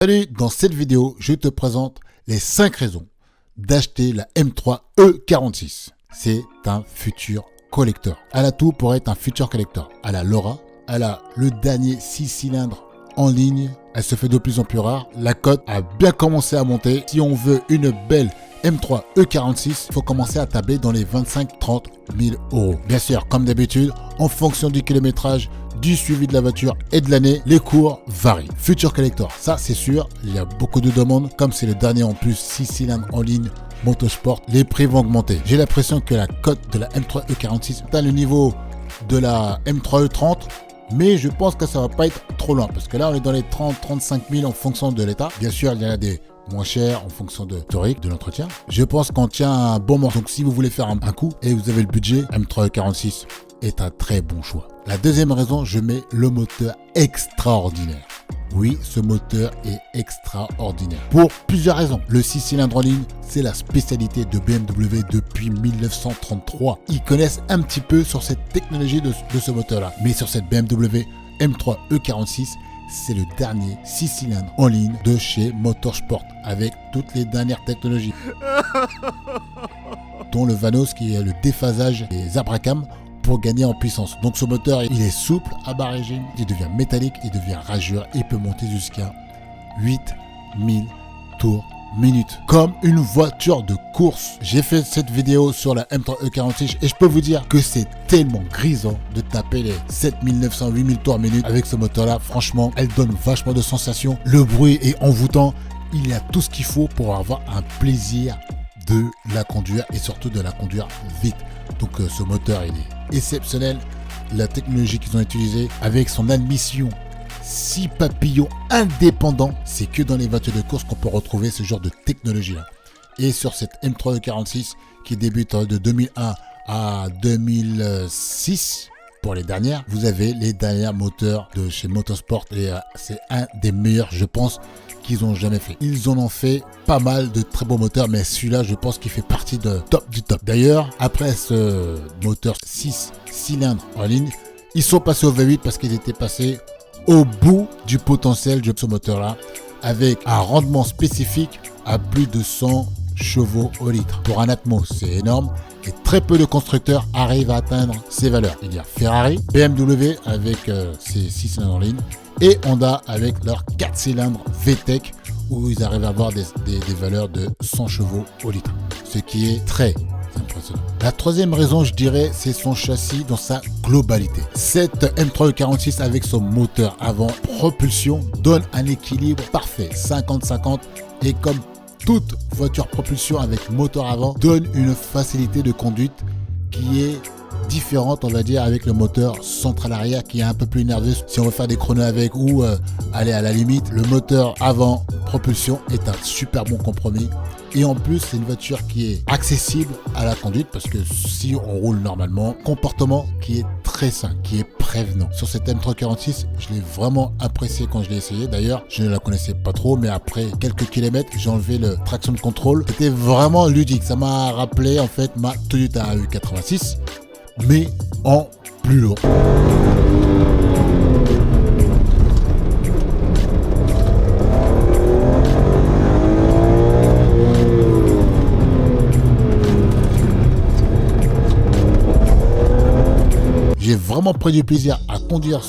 Salut, dans cette vidéo, je te présente les 5 raisons d'acheter la M3 E46. C'est un futur collector. Elle a tout pour être un futur collector. Elle a l'aura, elle a le dernier 6 cylindres en ligne, elle se fait de plus en plus rare. La cote a bien commencé à monter. Si on veut une belle M3 E46, il faut commencer à tabler dans les 25-30 000 euros. Bien sûr, comme d'habitude, en fonction du kilométrage, du suivi de la voiture et de l'année, les cours varient. Future collector, ça c'est sûr, il y a beaucoup de demandes. Comme c'est le dernier en plus 6 cylindres en ligne motosport, les prix vont augmenter. J'ai l'impression que la cote de la M3 E46 atteint le niveau de la M3 E30. Mais je pense que ça va pas être trop loin parce que là on est dans les 30-35 000 en fonction de l'état. Bien sûr il y en a des moins chers en fonction de l'historique, de l'entretien. Je pense qu'on tient un bon morceau. Donc si vous voulez faire un coup et vous avez le budget, M3 E46 est un très bon choix. La deuxième raison, je mets le moteur extraordinaire. Oui, ce moteur est extraordinaire. Pour plusieurs raisons. Le 6 cylindres en ligne, c'est la spécialité de BMW depuis 1933. Ils connaissent un petit peu sur cette technologie de ce moteur-là. Mais sur cette BMW M3 E46, c'est le dernier 6 cylindres en ligne de chez Motorsport avec toutes les dernières technologies. Dont le Vanos qui est le déphasage des abracams pour gagner en puissance. Donc ce moteur, il est souple à bas régime, il devient métallique, il devient rageur et peut monter jusqu'à 8000 tours minute. Comme une voiture de course. J'ai fait cette vidéo sur la M3 E46 et je peux vous dire que c'est tellement grisant de taper les 7900, 8000 tours minute avec ce moteur là. Franchement, elle donne vachement de sensations. Le bruit est envoûtant. Il y a tout ce qu'il faut pour avoir un plaisir de la conduire et surtout de la conduire vite. Donc ce moteur il est exceptionnel. La technologie qu'ils ont utilisée avec son admission 6 papillons indépendants, c'est que dans les voitures de course qu'on peut retrouver ce genre de technologie là. Et sur cette M3 E46 qui débute de 2001 à 2006 pour les dernières, vous avez les derniers moteurs de chez Motorsport et c'est un des meilleurs je pense qu'ils ont jamais fait. Ils en ont fait pas mal de très beaux moteurs, mais celui-là, je pense qu'il fait partie de top du top. D'ailleurs, après ce moteur 6 cylindres en ligne, ils sont passés au V8 parce qu'ils étaient passés au bout du potentiel de ce moteur-là, avec un rendement spécifique à plus de 100 chevaux au litre. Pour un Atmos, c'est énorme. Et très peu de constructeurs arrivent à atteindre ces valeurs. Il y a Ferrari, BMW avec ses 6 cylindres en ligne, et Honda avec leurs 4 cylindres VTEC où ils arrivent à avoir des valeurs de 100 chevaux au litre, ce qui est très impressionnant. La troisième raison, je dirais, c'est son châssis dans sa globalité. Cette M3 E46 avec son moteur avant propulsion donne un équilibre parfait, 50-50, et comme toute voiture propulsion avec moteur avant donne une facilité de conduite qui est différente, on va dire, avec le moteur central arrière qui est un peu plus nerveux si on veut faire des chronos avec ou aller à la limite. Le moteur avant propulsion est un super bon compromis et en plus c'est une voiture qui est accessible à la conduite parce que si on roule normalement, comportement qui est très sain, qui est prévenant. Sur cette M3 46, je l'ai vraiment apprécié quand je l'ai essayé. D'ailleurs, je ne la connaissais pas trop, mais après quelques kilomètres, j'ai enlevé le traction control. C'était vraiment ludique. Ça m'a rappelé en fait ma Toyota E86, mais en plus lourd. J'ai vraiment pris du plaisir à conduire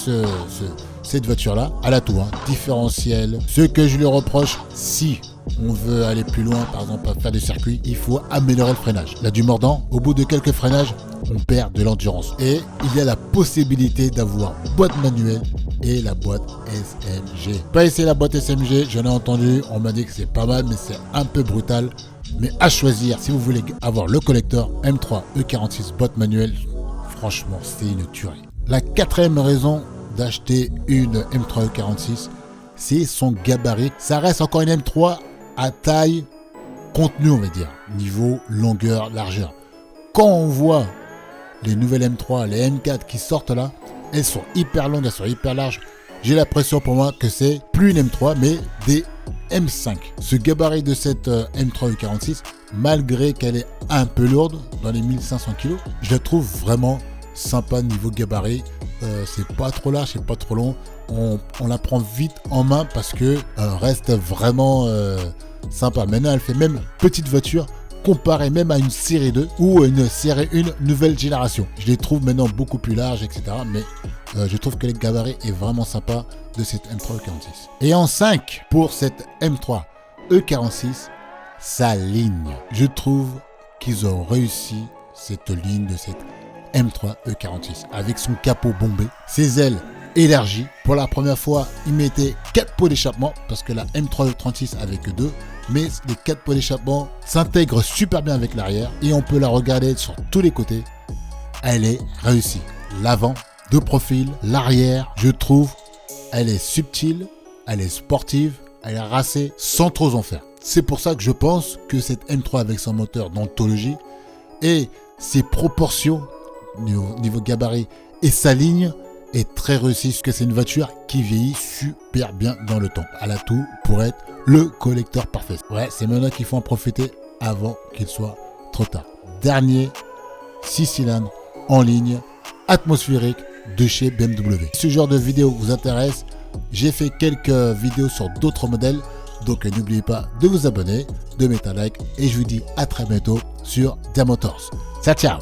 cette voiture-là. Elle a tout, hein. Différentiel. Ce que je lui reproche, si on veut aller plus loin, par exemple à faire des circuits, il faut améliorer le freinage. Là du mordant, au bout de quelques freinages, on perd de l'endurance. Et il y a la possibilité d'avoir boîte manuelle et la boîte SMG. Pas essayer la boîte SMG, j'en ai entendu, on m'a dit que c'est pas mal, mais c'est un peu brutal. Mais à choisir, si vous voulez avoir le collector M3 E46 boîte manuelle, franchement, c'est une tuerie. La quatrième raison d'acheter une M3 E46, c'est son gabarit. Ça reste encore une M3 à taille contenue, on va dire, niveau longueur, largeur. Quand on voit les nouvelles M3, les M4 qui sortent là, elles sont hyper longues, elles sont hyper larges. J'ai l'impression pour moi que c'est plus une M3, mais des M5. Ce gabarit de cette M3 E46, malgré qu'elle est un peu lourde, dans les 1500 kg, je la trouve vraiment sympa niveau gabarit. c'est pas trop large, c'est pas trop long. On la prend vite en main parce que reste vraiment sympa. Maintenant, elle fait même petite voiture comparé même à une série 2 ou une série 1 nouvelle génération. Je les trouve maintenant beaucoup plus larges, etc. Mais je trouve que le gabarit est vraiment sympa de cette M3 E46. Et en 5 pour cette M3 E46, sa ligne. Je trouve qu'ils ont réussi cette ligne de cette M3 E46 avec son capot bombé, ses ailes élargies. Pour la première fois, il mettait 4 pots d'échappement parce que la M3 E36 avait que 2. Mais les 4 pots d'échappement s'intègrent super bien avec l'arrière et on peut la regarder sur tous les côtés. Elle est réussie. L'avant, de profil, l'arrière, je trouve, elle est subtile, elle est sportive, elle est racée sans trop en faire. C'est pour ça que je pense que cette M3 avec son moteur d'anthologie et ses proportions niveau gabarit et sa ligne est très réussie, parce que c'est une voiture qui vieillit super bien dans le temps. Elle a tout pour être le collecteur parfait. Ouais, c'est maintenant qu'il faut en profiter avant qu'il soit trop tard. Dernier 6 cylindres en ligne atmosphérique de chez BMW. Si ce genre de vidéo vous intéresse, j'ai fait quelques vidéos sur d'autres modèles. Donc n'oubliez pas de vous abonner, de mettre un like et je vous dis à très bientôt sur Dia Motors. Ciao ciao.